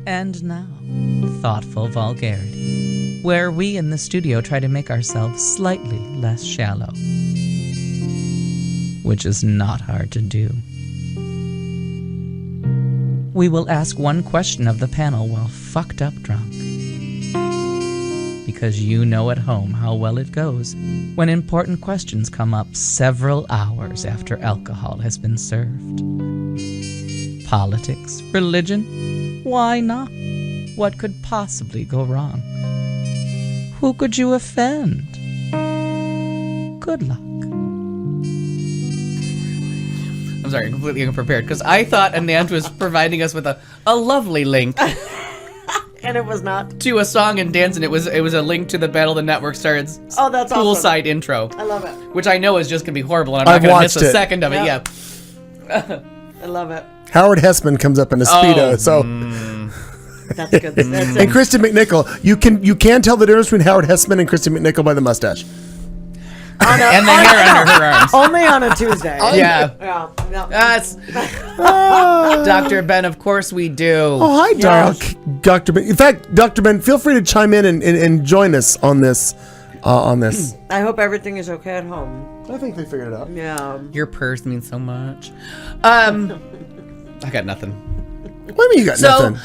And now, Thoughtful Vulgarity, where we in the studio try to make ourselves slightly less shallow, which is not hard to do. We will ask one question of the panel while fucked up drunk, because you know at home how well it goes when important questions come up several hours after alcohol has been served. Politics, religion, why not? What could possibly go wrong? Who could you offend? Good luck. I'm sorry, completely unprepared, because I thought Anant was providing us with a lovely link. And it was not. To a song and dance, and it was a link to the Battle of the Network Stars that's poolside awesome. intro. I love it. Which I know is just going to be horrible, and I'm not going to miss a second of it. Yep. Yeah. I love it. Howard Hessman comes up in a Speedo, That's good. That's and Kristen McNichol, you can tell the difference between Howard Hessman and Kristen McNichol by the mustache. And the hair under her arms. Only on a Tuesday. Yeah. Yeah. That's Dr. Ben, of course we do. Oh, hi, Dr. Ben. In fact, Dr. Ben, feel free to chime in and join us on this. I hope everything is okay at home. I think they figured it out. Yeah. Your purse means so much. I got nothing. What do you mean you got nothing?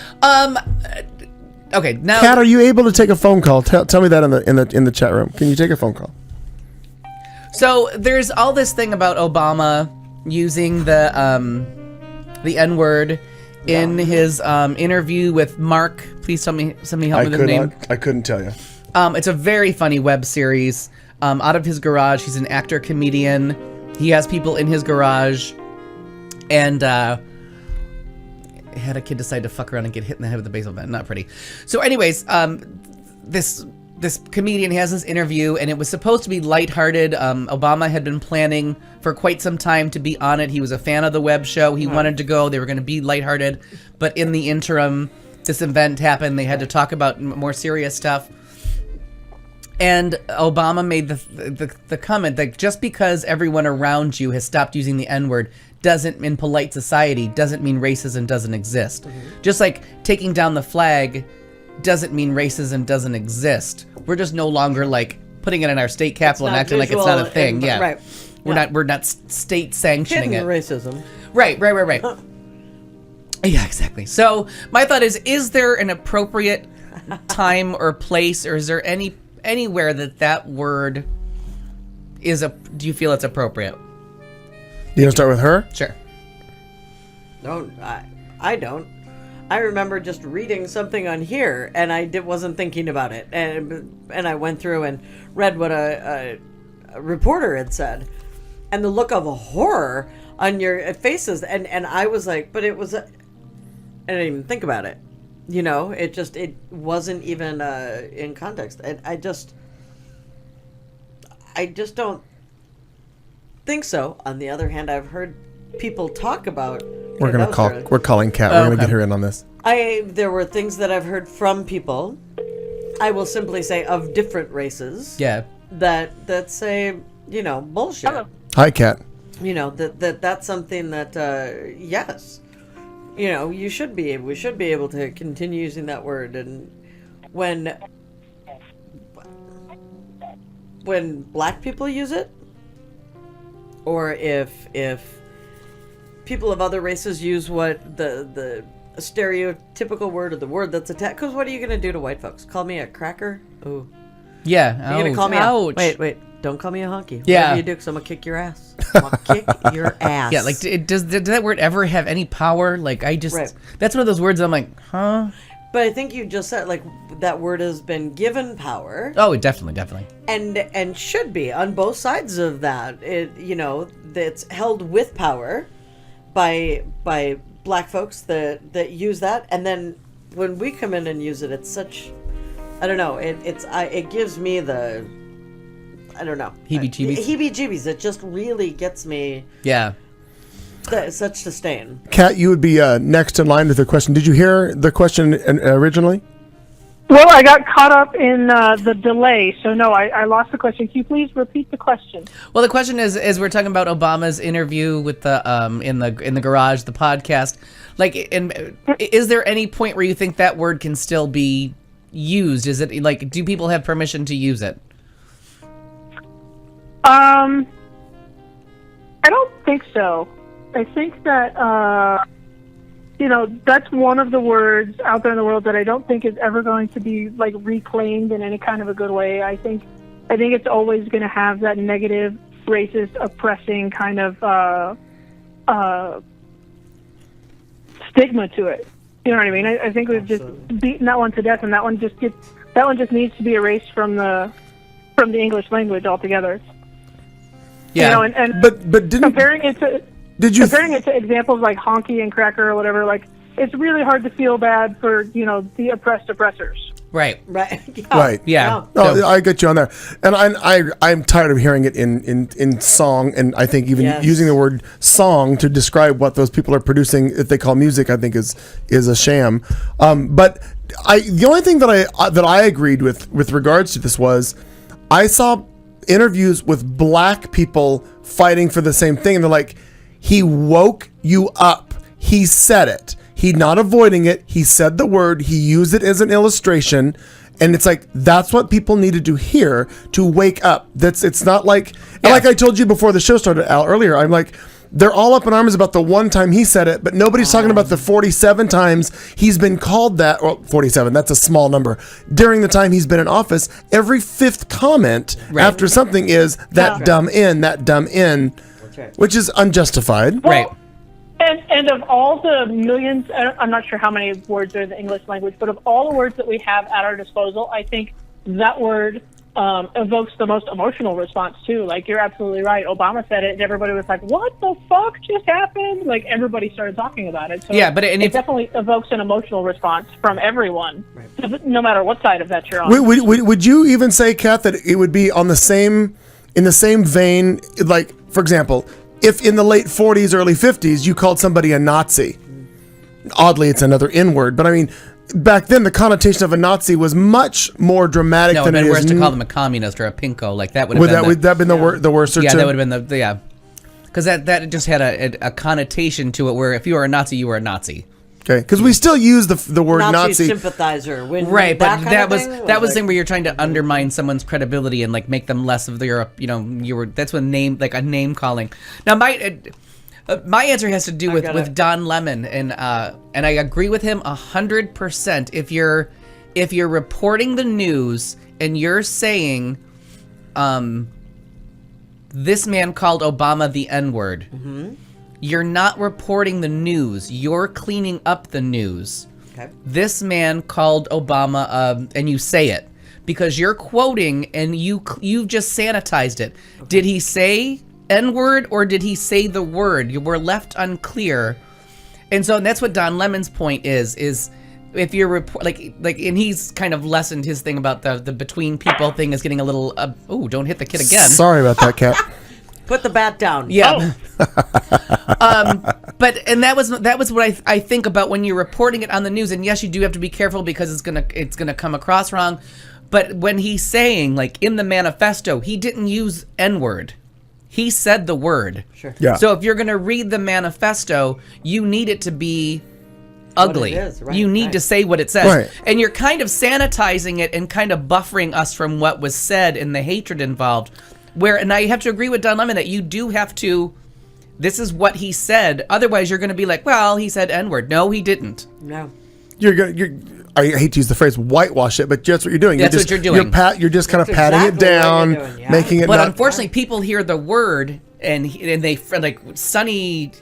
Okay, now. Kat, are you able to take a phone call? Tell me that in the chat room. Can you take a phone call? So there's all this thing about Obama using the N-word in his interview with Mark. Please somebody help me with his name. I couldn't tell you. It's a very funny web series. Out of his garage, he's an actor, comedian. He has people in his garage, and had a kid decide to fuck around and get hit in the head with a baseball bat. Not pretty. So, anyways, this comedian has this interview, and it was supposed to be lighthearted. Obama had been planning for quite some time to be on it. He was a fan of the web show. He wanted to go. They were going to be lighthearted, but in the interim, this event happened. They had to talk about more serious stuff. And Obama made the comment that just because everyone around you has stopped using the N-word in polite society doesn't mean racism doesn't exist. Mm-hmm. Just like taking down the flag doesn't mean racism doesn't exist. We're just no longer like putting it in our state capitol and acting like it's not a thing. Yeah. Right. We're not state sanctioning Hidden it. racism. Right. Yeah, exactly. So my thought is there an appropriate time or place, or is there anywhere that word do you feel it's appropriate? You want to start with her? Sure. No, I don't. I remember just reading something on here, and I wasn't thinking about it, and I went through and read what a reporter had said, and the look of horror on your faces, and I was like, but it was, I didn't even think about it, you know, it wasn't even in context, and I just don't think so. On the other hand, I've heard people talk about. We're calling Kat. We're gonna get her in on this. There were things that I've heard from people. I will simply say of different races. Yeah. That say, you know, bullshit. Hello. Hi, Kat. You know, that's something that yes, you know, we should be able to continue using that word, and when black people use it, or if people of other races use what the stereotypical word, or the word that's attached. Because what are you gonna do to white folks? Call me a cracker? Ooh. Yeah. You're gonna call me ouch. Wait. Don't call me a honky. Yeah. Whatever you do, because I'm gonna kick your ass. I'm gonna kick your ass. Yeah. Like, did that word ever have any power? Like, Right. That's one of those words I'm like, huh? But I think you just said, like, that word has been given power. Oh, definitely. And should be on both sides of that. It, you know, that's held with power by black folks that use that, and then when we come in and use it, it's such, I don't know, it gives me the, I don't know, heebie-jeebies. It just really gets me. Yeah. Such disdain. Kat, you would be next in line with a question. Did you hear the question originally? Well, I got caught up in the delay, so no, I lost the question. Can you please repeat the question? Well, the question is we're talking about Obama's interview with the in the garage, the podcast. Like, and is there any point where you think that word can still be used? Is it like, do people have permission to use it? I don't think so. I think that that's one of the words out there in the world that I don't think is ever going to be like reclaimed in any kind of a good way. I think it's always going to have that negative, racist, oppressing kind of stigma to it. You know what I mean? I think we've just beaten that one to death, and that one just needs to be erased from the English language altogether. Yeah. But didn't comparing it to examples like honky and cracker or whatever, like it's really hard to feel bad for the oppressed oppressors. Right. Right. Right. Yeah. No, So- I get you on there, and I'm tired of hearing it in song, and I think even Yes. using the word song to describe what those people are producing, if they call music, I think is a sham. But the only thing that I agreed with regards to this was I saw interviews with black people fighting for the same thing, and they're like, he woke you up. He said it. He not avoiding it. He said the word. He used it as an illustration. And it's like, that's what people needed to hear to wake up. It's not like, and like I told you before the show started, Al, earlier, I'm like, they're all up in arms about the one time he said it, but nobody's talking about the 47 times he's been called that. Well, 47, that's a small number. During the time he's been in office, every fifth comment after something is that dumb in, that dumb in, which is unjustified. Right. And of all the millions, I'm not sure how many words are in the English language, but of all the words that we have at our disposal, I think that word evokes the most emotional response too. Like, you're absolutely right. Obama said it, and everybody was like, "What the fuck just happened?" Like, everybody started talking about it. So Yeah, but it definitely evokes an emotional response from everyone, no matter what side of that you're on. Would you even say, Kat, that it would be in the same vein? Like, for example, if in the late 40s, early 50s, you called somebody a Nazi, oddly, it's another N word, but I mean, back then the connotation of a Nazi was much more dramatic No, than it it would have is been worse to now. call them a communist or a pinko. Like that would have Would that been the worst? Yeah, that would have been because that just had a connotation to it where if you were a Nazi, you were a Nazi. Okay, because we still use the word Nazi. sympathizer. Right, but that was thing, the thing where you're trying to undermine someone's credibility and like make them less of their that's when a name calling. Now my answer has to do with Don Lemon, and I agree with him 100%. If you're reporting the news and you're saying, this man called Obama the N-word, you're not reporting the news. You're cleaning up the news. Okay. This man called Obama, and you say it because you're quoting and you've just sanitized it. Okay. Did he say N-word or did he say the word? You were left unclear. And that's what Don Lemon's point is if you're and he's kind of lessened his thing about the between people thing is getting a little, don't hit the kid again. Sorry about that, Kat. Put the bat down. Yeah. But that was what I think about when you're reporting it on the news. And yes, you do have to be careful because it's gonna come across wrong. But when he's saying, like, in the manifesto, he didn't use N-word. He said the word. Sure. Yeah. So if you're gonna read the manifesto, you need it to be ugly. What it is, right, you need to say what it says. Right. And you're kind of sanitizing it and kind of buffering us from what was said and the hatred involved. And I have to agree with Don Lemon that you do have to, this is what he said. Otherwise, you're going to be like, well, he said N-word. No, he didn't. No. I hate to use the phrase whitewash it, but that's what you're doing. That's what you're doing. You're just kind of That's patting it exactly what down, you're doing, yeah. making it But not... unfortunately, people hear the word and they, like, Sunny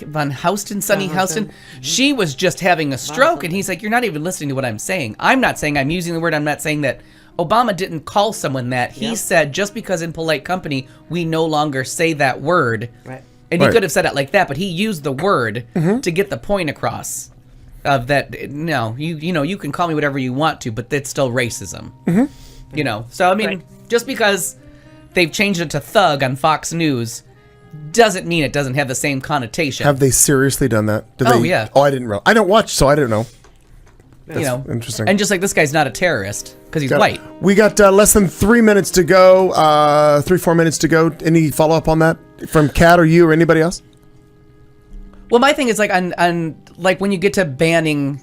Von Houston, she was just having a stroke. And he's like, you're not even listening to what I'm saying. I'm not saying I'm using the word. I'm not saying that Obama didn't call someone that. He said, just because in polite company, we no longer say that word. Right. And he could have said it like that, but he used the word to get the point across of that. No, you can call me whatever you want to, but that's still racism. So I mean, just because they've changed it to thug on Fox News doesn't mean it doesn't have the same connotation. Have they seriously done that? Yeah. Oh, I didn't realize. I don't watch, so I don't know. That's interesting. And just like this guy's not a terrorist because he's white. We got less than 3 minutes to go. 3-4 minutes to go. Any follow up on that from Kat or you or anybody else? Well, my thing is like on like when you get to banning,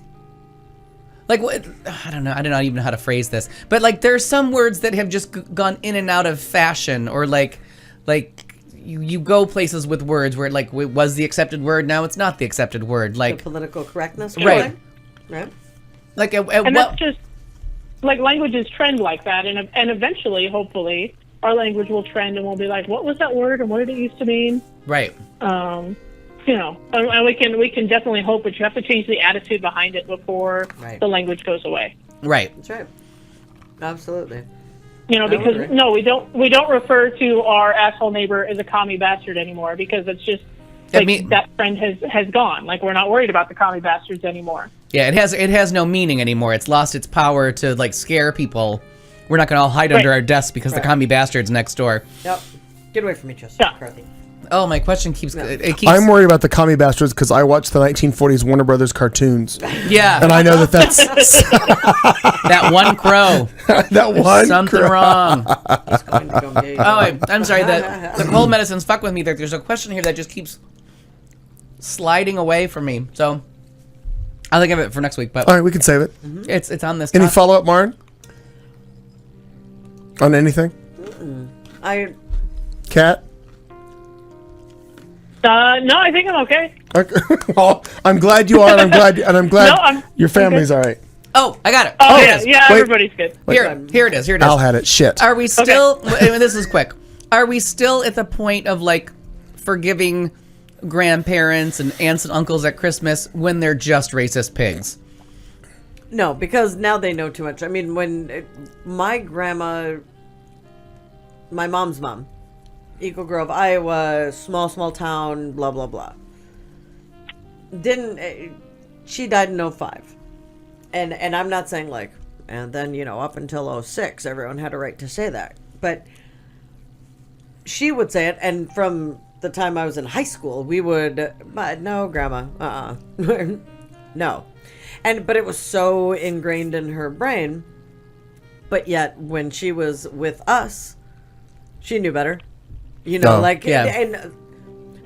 like what I don't know even how to phrase this, but like there's some words that have just gone in and out of fashion, or like you go places with words where like it was the accepted word, now it's not the accepted word, like The political correctness. Right. Right. like And that's just like languages trend like that, and eventually, hopefully, our language will trend, and we'll be like, what was that word, and what did it used to mean? right. And we can definitely hope, but you have to change the attitude behind it before Right. the language goes away. Right. That's right. Absolutely. Because agree. no, we don't refer to our asshole neighbor as a commie bastard anymore, because it's just that trend has gone. Like, we're not worried about the commie bastards anymore. Yeah, it has no meaning anymore. It's lost its power to like scare people. We're not going to all hide under our desks because the commie bastard's next door. Yep. Get away from me, Justin Yeah. McCarthy. Oh, my question keeps it keeps. I'm worried about the commie bastards because I watched the 1940s Warner Brothers cartoons, Yeah, and I know that's that one crow. that one. Something wrong. He's going to go gay. Oh, I'm sorry. The cold medicine's fuck with me. There's a question here that just keeps sliding away from me. So I'll think of it for next week. But All right, we can save it. it's on this. Any top. follow up, Maren? On anything? Kat? No, I think I'm okay. Okay. Well, I'm glad you are, and I'm glad No, I'm your family's all right. Oh, I got it. Oh, Here yeah, it is. yeah, Wait. everybody's good. Here it is. Al had it. Shit. Are we still? And this is quick. Are we still at the point of like forgiving grandparents and aunts and uncles at Christmas when they're just racist pigs? No, because now they know too much. I mean, when my grandma, my mom's mom, Eagle Grove, Iowa, small town, blah, blah, blah. She died in 05. And I'm not saying like, and then, up until 06, everyone had a right to say that. But she would say it, and from the time I was in high school, we would, but no, Grandma, no. But it was so ingrained in her brain. But yet, when she was with us, she knew better. And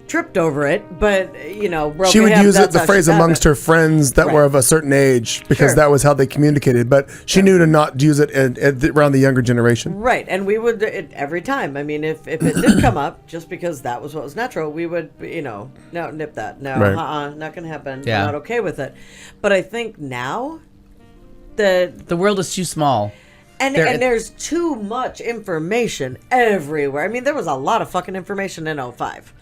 tripped over it, but, broke She would hip, use that's the how phrase she did amongst it. her friends that were of a certain age because Sure. that was how they communicated. But she knew to not use it around the younger generation. Right, and we would, every time. I mean, if it did come up, just because that was what was natural, we would, no, nip that. No, Right. not going to happen. Yeah. Not okay with it. But I think now that... The world is too small. And there's too much information everywhere. I mean, there was a lot of fucking information in 05.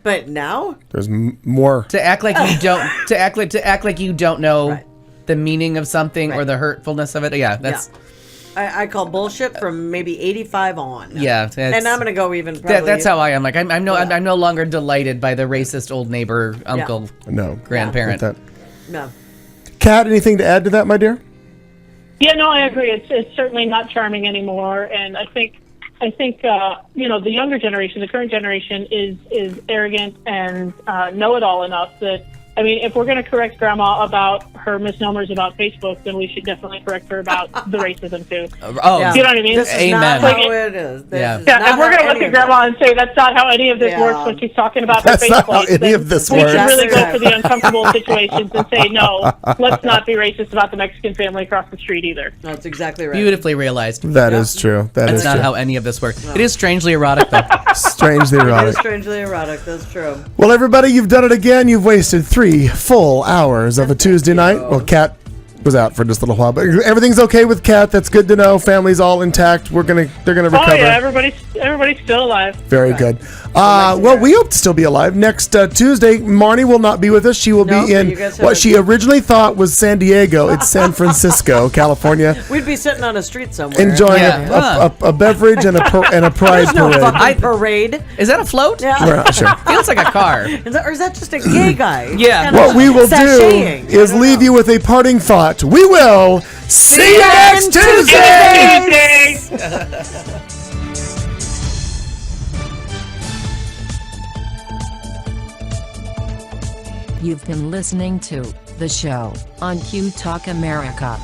But now... There's more. To act like you don't. To act like you don't know Right. the meaning of something or Right. the hurtfulness of it. Yeah, that's. I call bullshit from maybe 85 on. Yeah, and I'm going to go even probably... That's how I am. Like I'm no longer delighted by the racist old neighbor, uncle, No. grandparent. Not that. No. Kat, anything to add to that, my dear? Yeah, no, I agree. It's certainly not charming anymore, and I think the younger generation, the current generation, is arrogant and know-it-all enough that, I mean, if we're going to correct Grandma about her misnomers about Facebook, then we should definitely correct her about the racism too. Oh, Yeah. You know what I mean? This is Amen. not how it is. This Yeah. is Yeah, not and we're how going to look any at of Grandma and say that's not how any of this Yeah. works when she's talking about her That's not how faceplate. any of this We works. should really That's go for the uncomfortable situations and say, no, let's not be racist about the Mexican family across the street either. That's exactly right. beautifully realized. That is true. That That's is not true. how any of this works. It is strangely erotic, though. Strangely It is erotic. strangely erotic. That's true. Well, everybody, you've done it again. You've wasted 3 full hours of a Tuesday night. Well, Kat was out for just a little while, but everything's okay with Kat. That's good to know. Family's all intact. They're gonna recover. Oh yeah, everybody's still alive. Very good. Well, we hope to still be alive. Next Tuesday, Marnie will not be with us. She will No, be but in you guys have what a- she originally thought was San Diego. It's San Francisco, California, We'd be sitting on a street somewhere. enjoying Yeah. a beverage and a pride There's no parade. fucking parade. Is that a float? Yeah. We're not sure. Feels like a car. Or is that just a gay guy? Yeah. Kind What of we will do sashaying? is I don't leave know. you with a parting thought. We will see you next Tuesday. You've been listening to The Show on QTalk America.